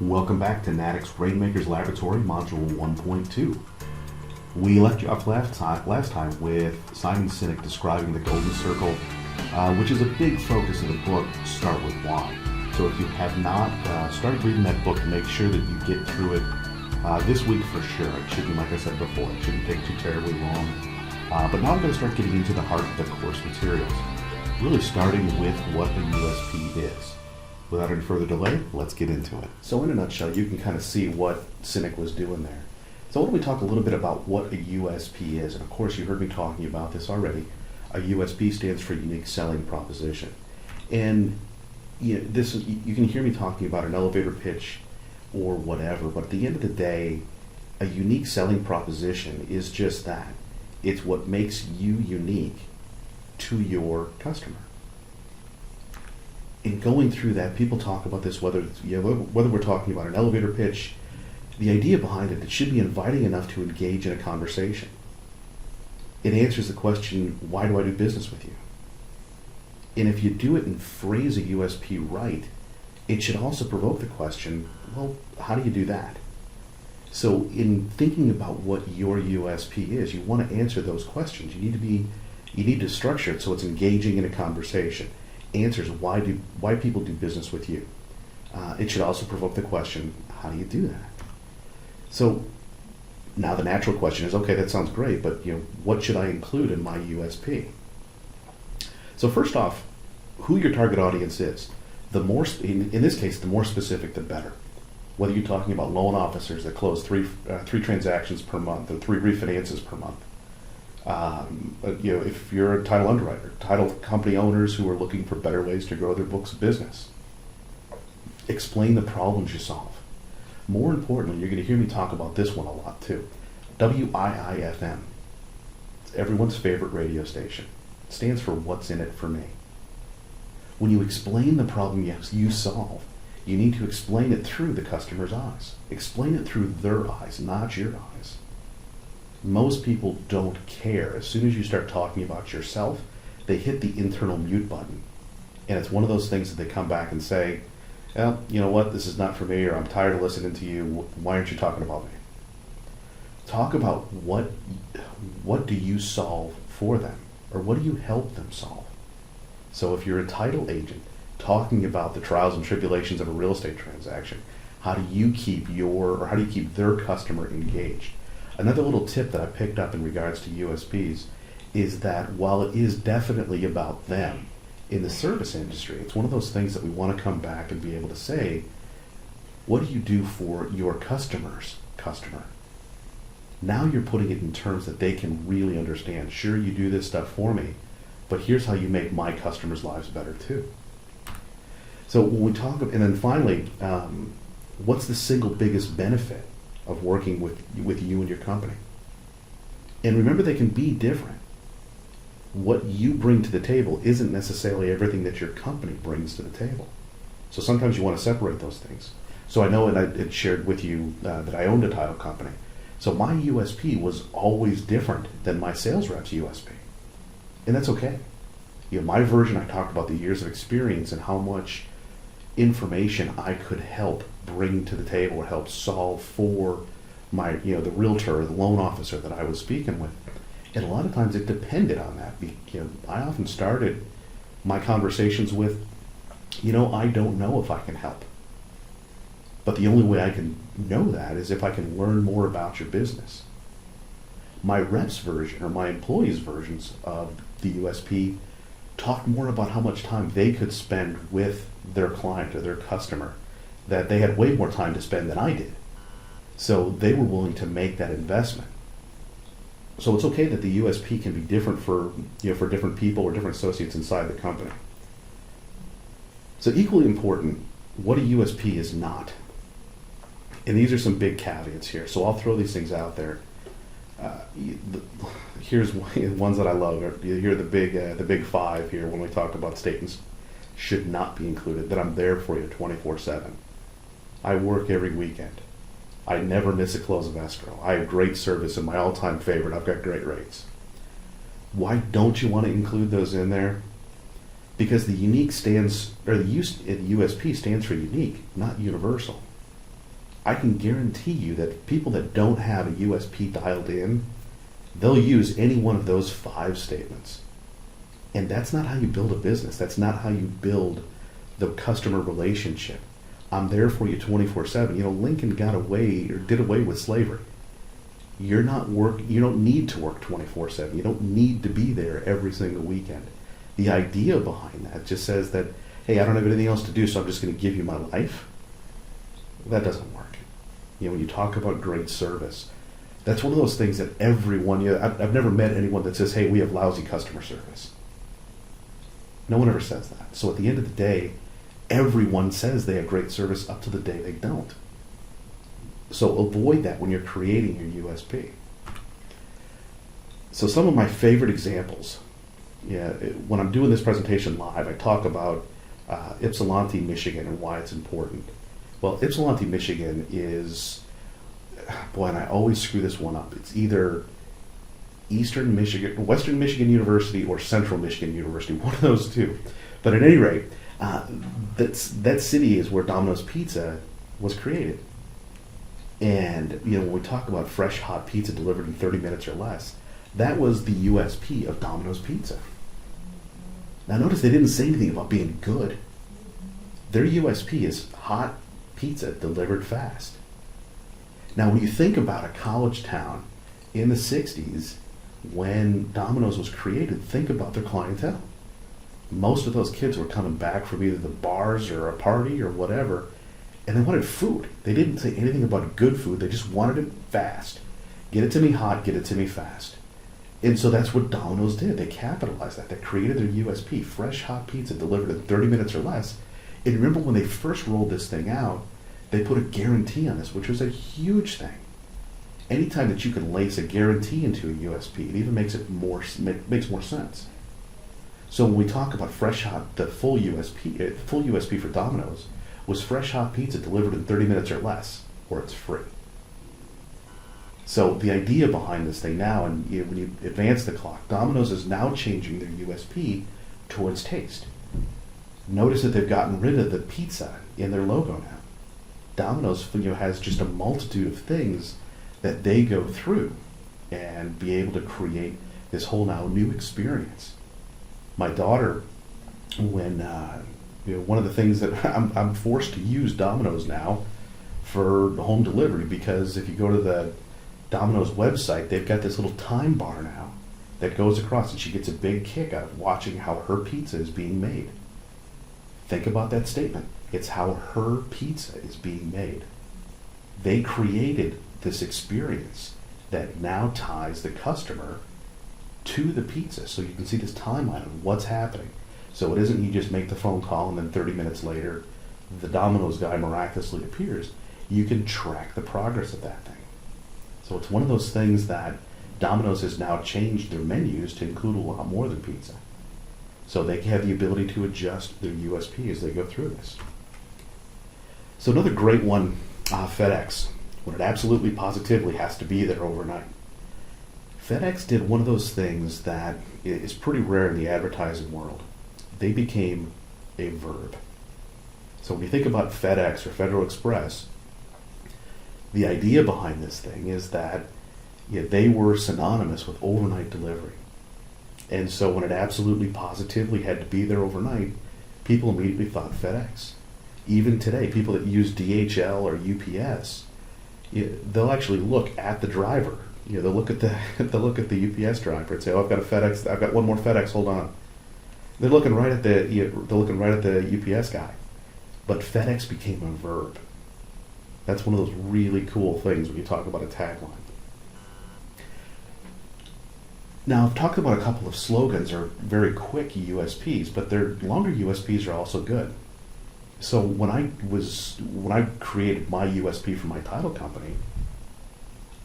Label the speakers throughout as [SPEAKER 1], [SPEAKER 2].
[SPEAKER 1] Welcome back to NATIC's Rainmakers Laboratory, Module 1.2. We left you off last time with Simon Sinek describing the Golden Circle, which is a big focus of the book, Start With Why. So if you have not started reading that book, make sure that you get through it this week for sure. It shouldn't, like I said before, it shouldn't take too terribly long. But now I'm going to start getting into the heart of the course materials, really starting with what a USP is. Without any further delay, let's get into it. So in a nutshell, you can kind of see what Sinek was doing there. So why don't we talk a little bit about what a USP is? And of course, you heard me talking about this already. A USP stands for unique selling proposition. And you can hear me talking about an elevator pitch or whatever, but at the end of the day, a unique selling proposition is just that. It's what makes you unique to your customer. In going through that, people talk about this, whether we're talking about an elevator pitch, the idea behind it should be inviting enough to engage in a conversation. It answers the question, why do I do business with you? And if you do it and phrase a USP right, it should also provoke the question, well, how do you do that? So in thinking about what your USP is, you want to answer those questions. You need to structure it so it's engaging in a conversation. Answers why people do business with you. It should also provoke the question, how do you do that? So now the natural question is, okay, that sounds great, but what should I include in my USP? So first off, who your target audience is. The more, in this case, the more specific, the better. Whether you're talking about loan officers that close three transactions per month or 3 refinances per month. If you're a title underwriter, title company owners who are looking for better ways to grow their books of business. Explain the problems you solve. More importantly, you're going to hear me talk about this one a lot too. WIIFM. It's everyone's favorite radio station. It stands for what's in it for me. When you explain the problem you solve, you need to explain it through the customer's eyes. Explain it through their eyes, not your eyes. Most people don't care. As soon as you start talking about yourself, they hit the internal mute button. And it's one of those things that they come back and say, well, you know what, this is not for me, or I'm tired of listening to you, why aren't you talking about me? Talk about what do you solve for them, or what do you help them solve? So if you're a title agent, talking about the trials and tribulations of a real estate transaction, how do you keep their customer engaged? Another little tip that I picked up in regards to USPs is that while it is definitely about them, in the service industry, it's one of those things that we want to come back and be able to say, what do you do for your customer's customer? Now you're putting it in terms that they can really understand. Sure, you do this stuff for me, but here's how you make my customers' lives better too. So when we talk, and then finally, what's the single biggest benefit of working with you and your company? And remember, they can be different. What you bring to the table isn't necessarily everything that your company brings to the table. So sometimes you want to separate those things. So I know, and I had shared with you that I owned a title company. So my USP was always different than my sales rep's USP. And that's okay. My version, I talked about the years of experience and how much information I could help bring to the table or help solve for my, the realtor or the loan officer that I was speaking with. And a lot of times it depended on that. I often started my conversations with, I don't know if I can help. But the only way I can know that is if I can learn more about your business. My rep's version or my employees' versions of the USP talked more about how much time they could spend with their client or their customer, that they had way more time to spend than I did. So they were willing to make that investment. So it's okay that the USP can be different for different people or different associates inside the company. So equally important, what a USP is not. And these are some big caveats here. So I'll throw these things out there. Here's ones that I love. Here are the big 5 here when we talk about statements should not be included. That I'm there for you 24/7. I work every weekend. I never miss a close of escrow. I have great service, and my all-time favorite, I've got great rates. Why don't you want to include those in there? The USP stands for unique, not universal. I can guarantee you that people that don't have a USP dialed in, they'll use any one of those 5 statements. And that's not how you build a business. That's not how you build the customer relationship. I'm there for you 24/7. Lincoln got away or did away with slavery. You don't need to work 24/7. You don't need to be there every single weekend. The idea behind that just says that, hey, I don't have anything else to do, so I'm just going to give you my life. That doesn't work. When you talk about great service, that's one of those things that everyone, I've never met anyone that says, hey, we have lousy customer service. No one ever says that. So at the end of the day, everyone says they have great service up to the day they don't. So avoid that when you're creating your USP. So some of my favorite examples, when I'm doing this presentation live, I talk about Ypsilanti, Michigan, and why it's important. Well, Ypsilanti, Michigan is, and I always screw this one up. It's either Western Michigan University or Central Michigan University, one of those two. But at any rate, that city is where Domino's Pizza was created. And when we talk about fresh, hot pizza delivered in 30 minutes or less, that was the USP of Domino's Pizza. Now notice they didn't say anything about being good. Their USP is hot pizza delivered fast. Now when you think about a college town in the 60s, when Domino's was created, think about their clientele. Most of those kids were coming back from either the bars or a party or whatever, and they wanted food. They didn't say anything about good food. They just wanted it fast. Get it to me hot, get it to me fast. And so that's what Domino's did. They capitalized that. They created their USP, fresh, hot pizza delivered in 30 minutes or less. And remember when they first rolled this thing out, they put a guarantee on this, which was a huge thing. Anytime that you can lace a guarantee into a USP, it even makes more sense. So when we talk about fresh hot, the full USP for Domino's was fresh hot pizza delivered in 30 minutes or less, or it's free. So the idea behind this thing now, and when you advance the clock, Domino's is now changing their USP towards taste. Notice that they've gotten rid of the pizza in their logo now. Domino's has just a multitude of things that they go through and be able to create this whole now new experience. My daughter, when one of the things that I'm forced to use Domino's now for home delivery, because if you go to the Domino's website, they've got this little time bar now that goes across, and she gets a big kick out of watching how her pizza is being made. Think about that statement. It's how her pizza is being made. They created this experience that now ties the customer to the pizza. So you can see this timeline of what's happening. So it isn't you just make the phone call and then 30 minutes later the Domino's guy miraculously appears. You can track the progress of that thing. So it's one of those things that Domino's has now changed their menus to include a lot more than pizza. So they have the ability to adjust their USP as they go through this. So another great one, FedEx, when it absolutely positively has to be there overnight. FedEx did one of those things that is pretty rare in the advertising world. They became a verb. So when you think about FedEx or Federal Express, the idea behind this thing is that they were synonymous with overnight delivery. And so when it absolutely positively had to be there overnight, people immediately thought FedEx. Even today, people that use DHL or UPS, they'll actually look at the driver. They'll look at the UPS driver and say, "Oh, I've got a FedEx. I've got one more FedEx. Hold on." They're looking right at the UPS guy. But FedEx became a verb. That's one of those really cool things when you talk about a tagline. Now, I've talked about a couple of slogans or very quick USPs, but their longer USPs are also good. So when I created my USP for my title company,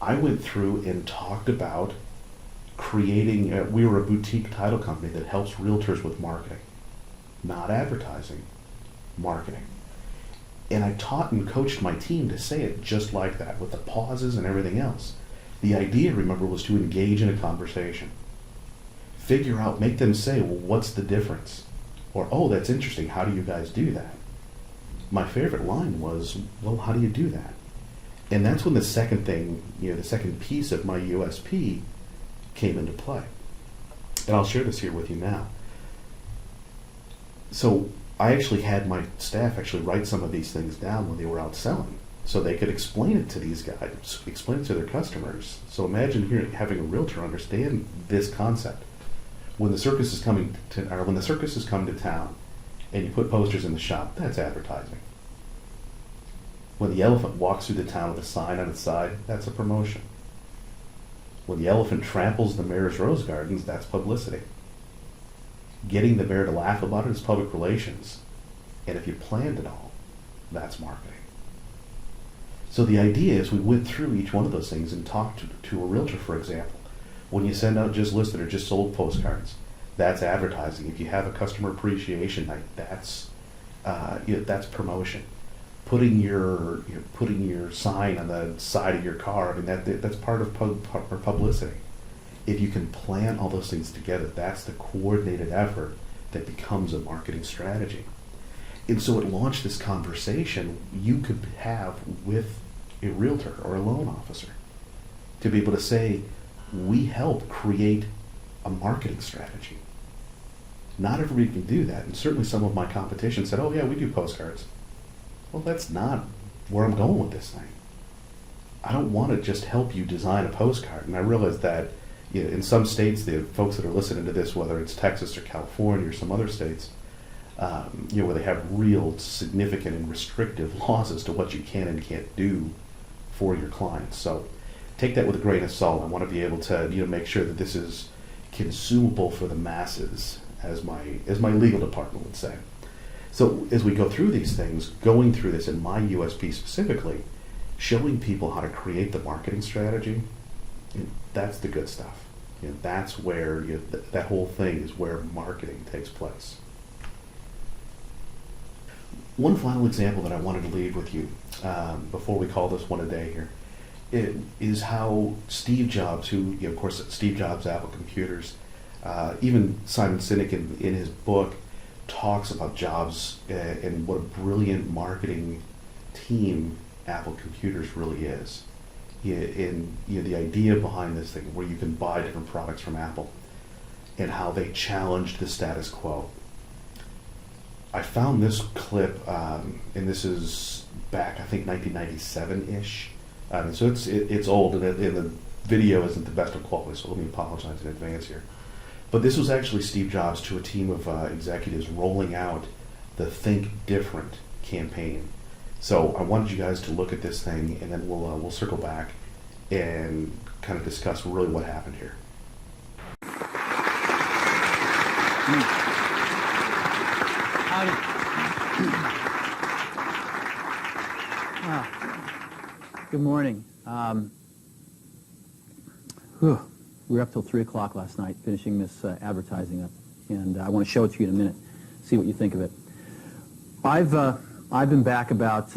[SPEAKER 1] I went through and talked about creating, we were a boutique title company that helps realtors with marketing, not advertising, marketing. And I taught and coached my team to say it just like that, with the pauses and everything else. The idea, remember, was to engage in a conversation. Figure out, make them say, well, what's the difference? Or, oh, that's interesting, how do you guys do that? My favorite line was, well, how do you do that? And that's when the second thing, the second piece of my USP came into play. And I'll share this here with you now. So I actually had my staff actually write some of these things down when they were out selling, so they could explain it to these guys, explain it to their customers. So imagine having a realtor understand this concept. When the circus is coming to, or when the circus is coming to town, and you put posters in the shop, that's advertising. When the elephant walks through the town with a sign on its side, that's a promotion. When the elephant tramples the mayor's rose gardens, that's publicity. Getting the mayor to laugh about it is public relations. And if you planned it all, that's marketing. So the idea is we went through each one of those things and talked to a realtor, for example. When you send out just listed or just sold postcards, that's advertising. If you have a customer appreciation night, that's promotion. Putting your sign on the side of your car, that's part of publicity. If you can plan all those things together, that's the coordinated effort that becomes a marketing strategy. And so it launched this conversation you could have with a realtor or a loan officer to be able to say, we help create a marketing strategy. Not everybody can do that, and certainly some of my competition said, oh yeah, we do postcards. Well, that's not where I'm going with this thing. I don't want to just help you design a postcard. And I realize that in some states, the folks that are listening to this, whether it's Texas or California or some other states, where they have real significant and restrictive laws as to what you can and can't do for your clients. So take that with a grain of salt. I want to be able to make sure that this is consumable for the masses, as my legal department would say. So as we go through these things, going through this in my USP specifically, showing people how to create the marketing strategy, that's the good stuff. That's where that whole thing is where marketing takes place. One final example that I wanted to leave with you before we call this one a day here is how Steve Jobs, who, of course, Steve Jobs, Apple Computers, even Simon Sinek in his book talks about Jobs and what a brilliant marketing team Apple Computers really is. In the idea behind this thing, where you can buy different products from Apple, and how they challenged the status quo. I found this clip, and this is back, I think, 1997-ish. So it's old, and the video isn't the best of quality, so let me apologize in advance here. But this was actually Steve Jobs to a team of executives rolling out the Think Different campaign. So I wanted you guys to look at this thing, and then we'll circle back and kind of discuss really what happened here.
[SPEAKER 2] Good morning. We were up till 3 o'clock last night finishing this advertising up, and I want to show it to you in a minute, see what you think of it. I've been back about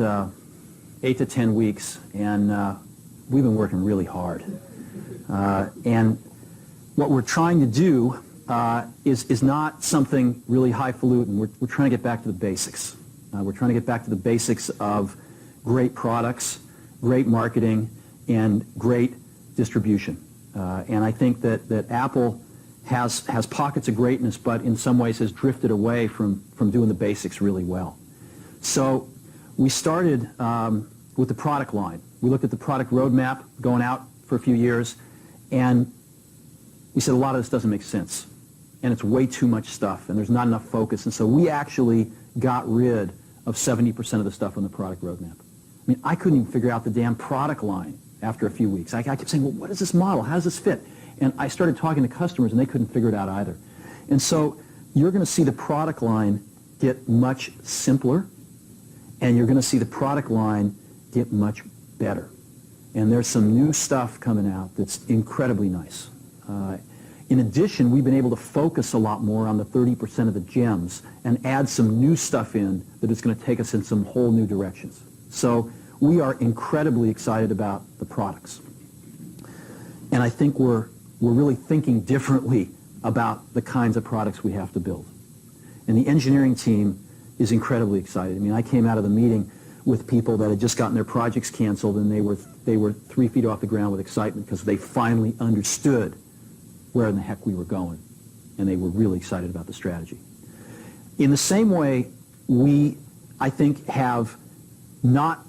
[SPEAKER 2] 8 to 10 weeks, and we've been working really hard. And what we're trying to do is not something really highfalutin. We're trying to get back to the basics. We're trying to get back to the basics of great products, great marketing, and great distribution. And I think that Apple has pockets of greatness, but in some ways has drifted away from doing the basics really well. So we started with the product line. We looked at the product roadmap going out for a few years, and we said a lot of this doesn't make sense, and it's way too much stuff, and there's not enough focus. And so we actually got rid of 70% of the stuff on the product roadmap. I mean, I couldn't even figure out the damn product line after a few weeks. I kept saying, well, what is this model? How does this fit? And I started talking to customers, and they couldn't figure it out either. And so you're going to see the product line get much simpler, and you're going to see the product line get much better. And there's some new stuff coming out that's incredibly nice. In addition, we've been able to focus a lot more on the 30% of the gems and add some new stuff in that is going to take us in some whole new directions. So we are incredibly excited about the products. And I think we're really thinking differently about the kinds of products we have to build. And the engineering team is incredibly excited. I mean, I came out of the meeting with people that had just gotten their projects canceled, and they were 3 feet off the ground with excitement because they finally understood where in the heck we were going, and they were really excited about the strategy. In the same way, we, I think, have not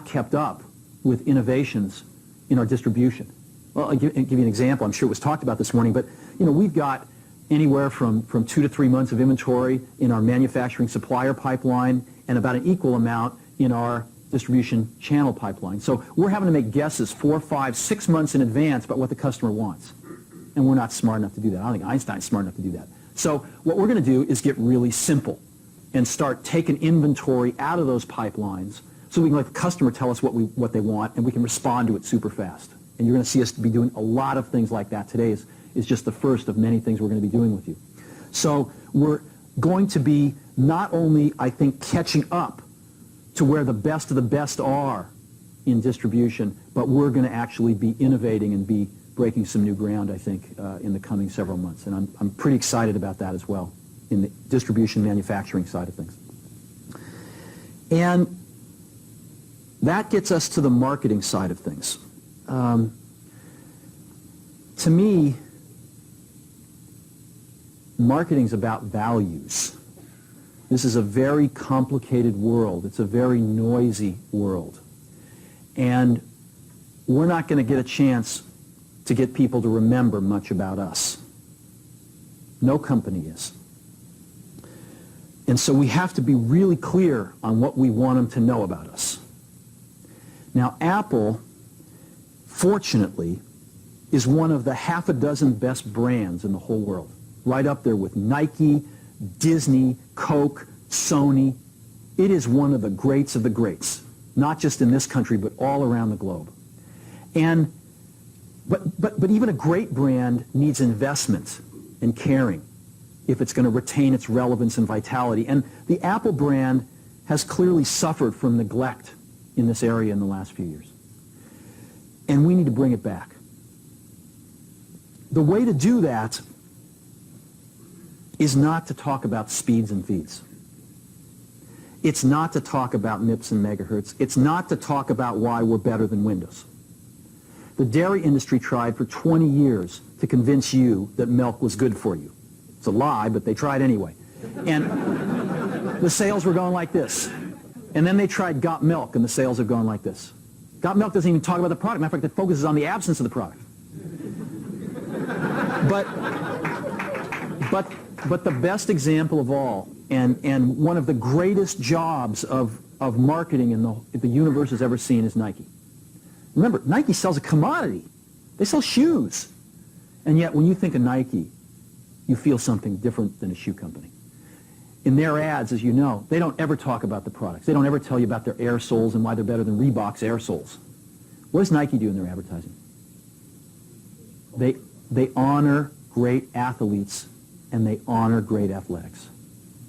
[SPEAKER 2] kept up with innovations in our distribution. Well, I'll give you an example. I'm sure it was talked about this morning, but we've got anywhere from 2 to 3 months of inventory in our manufacturing supplier pipeline and about an equal amount in our distribution channel pipeline. So we're having to make guesses 4, 5, 6 months in advance about what the customer wants. And we're not smart enough to do that. I don't think Einstein's smart enough to do that. So what we're going to do is get really simple and start taking inventory out of those pipelines so we can let the customer tell us what they want, and we can respond to it super fast. And you're going to see us be doing a lot of things like that. Today is just the first of many things we're going to be doing with you. So we're going to be not only, I think, catching up to where the best of the best are in distribution, but we're going to actually be innovating and be breaking some new ground, I think, in the coming several months. And I'm pretty excited about that as well in the distribution manufacturing side of things. And that gets us to the marketing side of things. To me, marketing's about values. This is a very complicated world. It's a very noisy world. And we're not going to get a chance to get people to remember much about us. No company is. And so we have to be really clear on what we want them to know about us. Now, Apple, fortunately, is one of the half a dozen best brands in the whole world. Right up there with Nike, Disney, Coke, Sony. It is one of the greats of the greats, not just in this country, but all around the globe. But even a great brand needs investment and caring if it's going to retain its relevance and vitality. And the Apple brand has clearly suffered from neglect in this area in the last few years. And we need to bring it back. The way to do that is not to talk about speeds and feeds. It's not to talk about MIPS and megahertz. It's not to talk about why we're better than Windows. The dairy industry tried for 20 years to convince you that milk was good for you. It's a lie, but they tried anyway. And the sales were going like this. And then they tried Got Milk, and the sales have gone like this. Got Milk doesn't even talk about the product. Matter of fact, it focuses on the absence of the product. But the best example of all, and one of the greatest jobs of marketing the universe has ever seen is Nike. Remember, Nike sells a commodity. They sell shoes. And yet, when you think of Nike, you feel something different than a shoe company. In their ads, as you know, they don't ever talk about the products. They don't ever tell you about their air soles and why they're better than Reebok's air soles. What does Nike do in their advertising? They honor great athletes and they honor great athletics.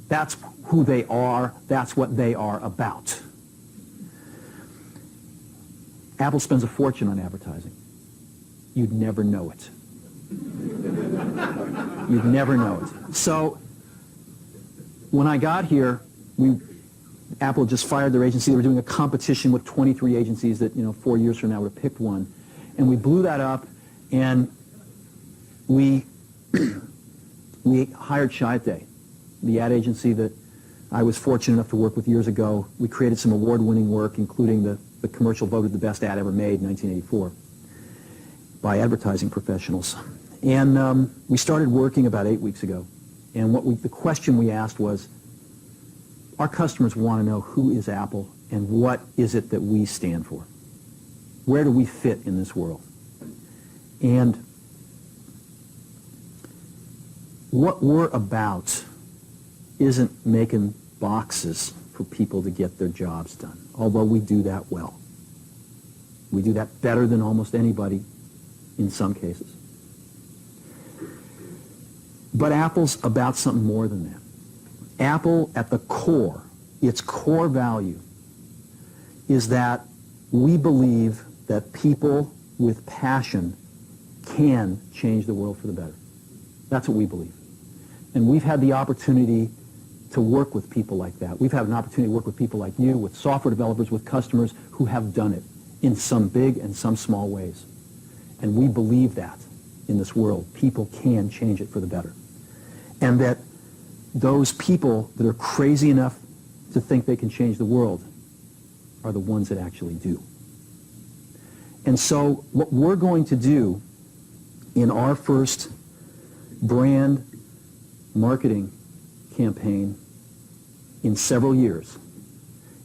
[SPEAKER 2] That's who they are. That's what they are about. Apple spends a fortune on advertising. You'd never know it. You'd never know it. So when I got here, Apple just fired their agency. They were doing a competition with 23 agencies that 4 years from now would have picked one. And we blew that up, and we hired Chiat, the ad agency that I was fortunate enough to work with years ago. We created some award-winning work, including the commercial voted the best ad ever made in 1984 by advertising professionals. And we started working about 8 weeks ago. And the question we asked was, our customers want to know who is Apple and what is it that we stand for? Where do we fit in this world? And what we're about isn't making boxes for people to get their jobs done, although we do that well. We do that better than almost anybody in some cases. But Apple's about something more than that. Apple, at the core, its core value, is that we believe that people with passion can change the world for the better. That's what we believe. And we've had the opportunity to work with people like that. We've had an opportunity to work with people like you, with software developers, with customers who have done it in some big and some small ways. And we believe that in this world, people can change it for the better. And that those people that are crazy enough to think they can change the world are the ones that actually do. And so what we're going to do in our first brand marketing campaign in several years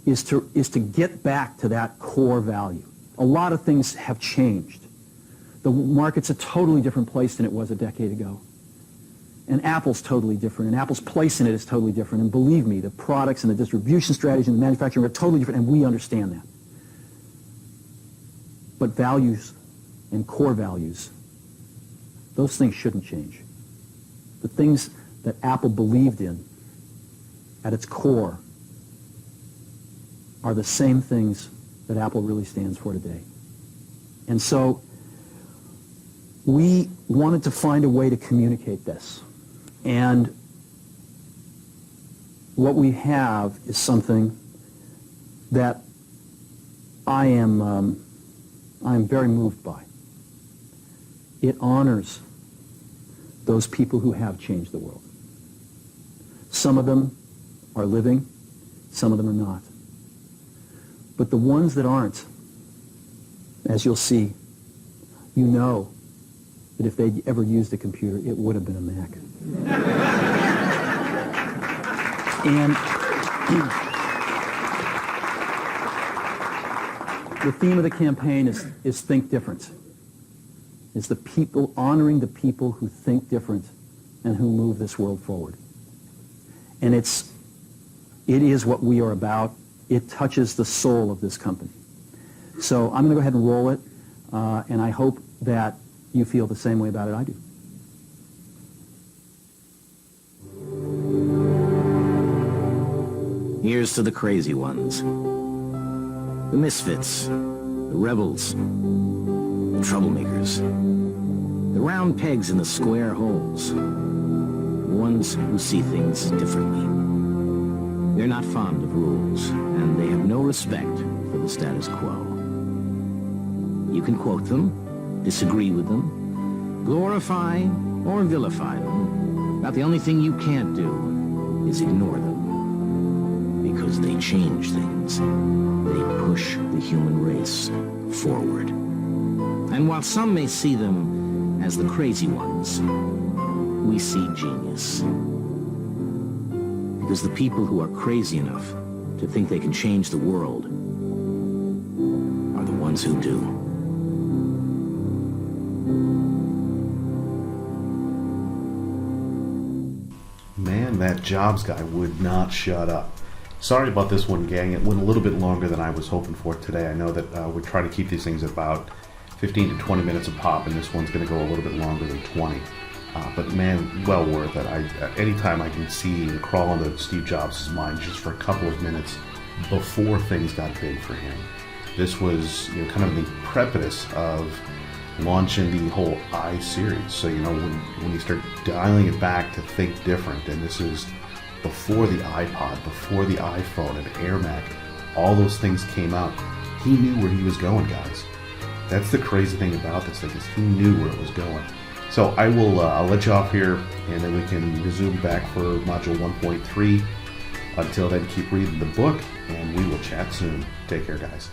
[SPEAKER 2] is to get back to that core value. A lot of things have changed. The market's a totally different place than it was a decade ago. And Apple's totally different, and Apple's place in it is totally different. And believe me, the products and the distribution strategy and the manufacturing are totally different, and we understand that. But values and core values, those things shouldn't change. The things that Apple believed in at its core are the same things that Apple really stands for today. And so we wanted to find a way to communicate this. And what we have is something that I am very moved by. It honors those people who have changed the world. Some of them are living, some of them are not. But the ones that aren't, as you'll see, you know that if they'd ever used a computer, it would have been a Mac. And the theme of the campaign is Think Different. It's the people, honoring the people who think different and who move this world forward. And it is what we are about. It touches the soul of this company. So I'm going to go ahead and roll it, and I hope that you feel the same way about it I do.
[SPEAKER 3] Here's to the crazy ones, the misfits, the rebels, the troublemakers, the round pegs in the square holes, the ones who see things differently. They're not fond of rules, and they have no respect for the status quo. You can quote them, disagree with them, glorify or vilify them, but the only thing you can't do is ignore them. Because they change things. They push the human race forward. And while some may see them as the crazy ones, we see genius. Because the people who are crazy enough to think they can change the world are the ones who do.
[SPEAKER 1] Man, that Jobs guy would not shut up. Sorry about this one, gang. It went a little bit longer than I was hoping for today. I know that we're trying to keep these things about 15 to 20 minutes a pop, and this one's going to go a little bit longer than 20. But man, well worth it. Anytime I can see and crawl into Steve Jobs' mind just for a couple of minutes before things got big for him. This was, kind of the precipice of launching the whole I series. So, when you start dialing it back to think different, and this is before the iPod, before the iPhone and Air Mac, all those things came out. He knew where he was going, guys. That's the crazy thing about this thing, is he knew where it was going. So I'll let you off here, and then we can resume back for module 1.3. Until then, keep reading the book, and we will chat soon. Take care, guys.